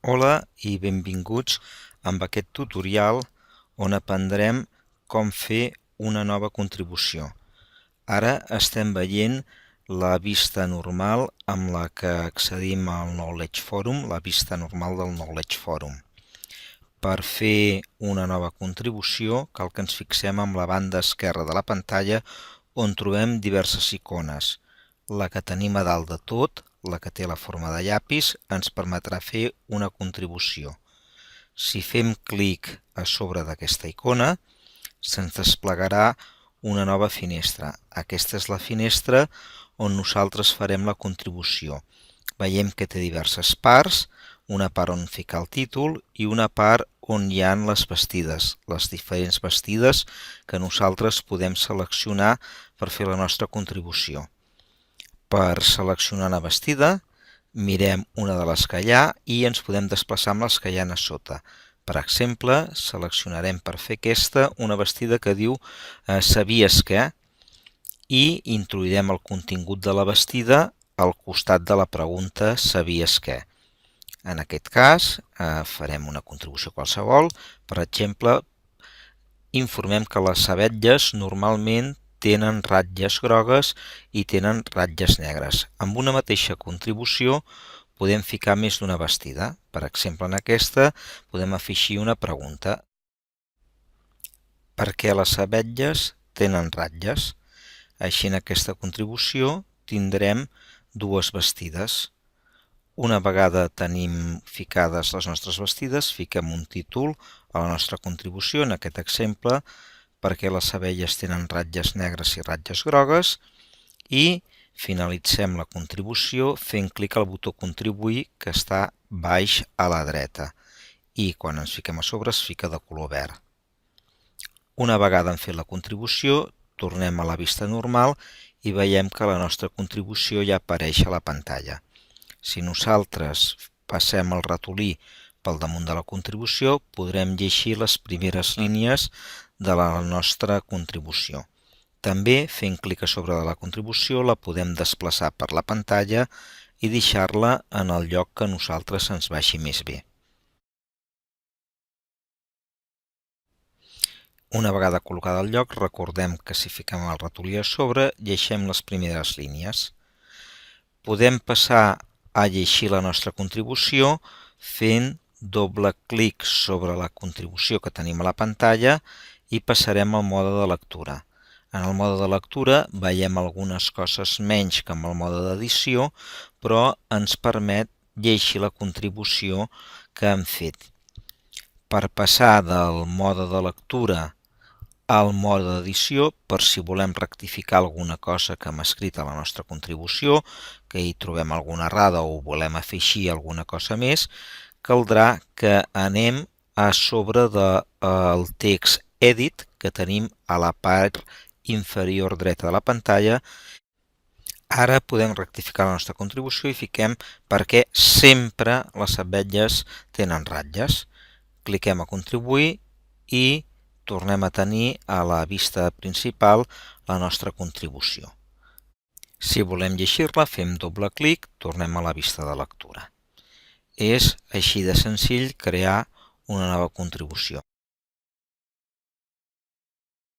Hola i benvinguts amb aquest tutorial on aprendrem com fer una nova contribució. Ara estem veient la vista normal amb la que accedim al Knowledge Forum, la vista normal del Knowledge Forum. Per fer una nova contribució cal que ens fixem amb la banda esquerra de la pantalla on trobem diverses icones. La que tenim a dalt de tot, la que té la forma de llapis, ens permetrà fer una contribució. Si fem clic a sobre d'aquesta icona, se'ns desplegarà una nova finestra. Aquesta és la finestra on nosaltres farem la contribució. Veiem que té diverses parts, una part on ficar el títol i una part on hi ha les vestides, les diferents vestides que nosaltres podem seleccionar per fer la nostra contribució. Per seleccionar una vestida, mirem una de les que hi ha i ens podem desplaçar amb les que hi ha a sota. Per exemple, seleccionarem per fer aquesta una vestida que diu Sabies què? I introduirem el contingut de la vestida al costat de la pregunta Sabies què? En aquest cas, farem una contribució qualsevol. Per exemple, informem que les abetlles normalment tenen ratlles grogues i tenen ratlles negres. Amb una mateixa contribució podem ficar més d'una vestida. Per exemple, en aquesta podem afegir una pregunta. Per què les abetlles tenen ratlles? Així en aquesta contribució tindrem dues vestides. Una vegada tenim ficades les nostres vestides, fiquem un títol a la nostra contribució, en aquest exemple, perquè les abelles tenen ratlles negres i ratlles grogues, i finalitzem la contribució fent clic al botó contribuir que està baix a la dreta i quan ens fiquem a sobre es fica de color verd. Una vegada hem fet la contribució, tornem a la vista normal i veiem que la nostra contribució ja apareix a la pantalla. Si nosaltres passem el ratolí pel damunt de la contribució, podrem llegir les primeres línies de la nostra contribució. També, fent clic a sobre de la contribució, la podem desplaçar per la pantalla i deixar-la en el lloc que a nosaltres ens vagi més bé. Una vegada col·locada al lloc, recordem que si fiquem el ratolí a sobre, llegim les primeres línies. Podem passar a llegir la nostra contribució fent doble clic sobre la contribució que tenim a la pantalla i passarem al mode de lectura. En el mode de lectura veiem algunes coses menys que amb el mode d'edició, però ens permet llegir la contribució que hem fet. Per passar del mode de lectura al mode d'edició, per si volem rectificar alguna cosa que hem escrit a la nostra contribució, que hi trobem alguna errada o volem afegir alguna cosa més, caldrà que anem a sobre del text Edit que tenim a la part inferior dreta de la pantalla. Ara podem rectificar la nostra contribució i fiquem perquè sempre les abetlles tenen ratlles. Cliquem a contribuir i tornem a tenir a la vista principal la nostra contribució. Si volem llegir-la, fem doble clic, tornem a la vista de lectura. És així de senzill crear una nova contribució.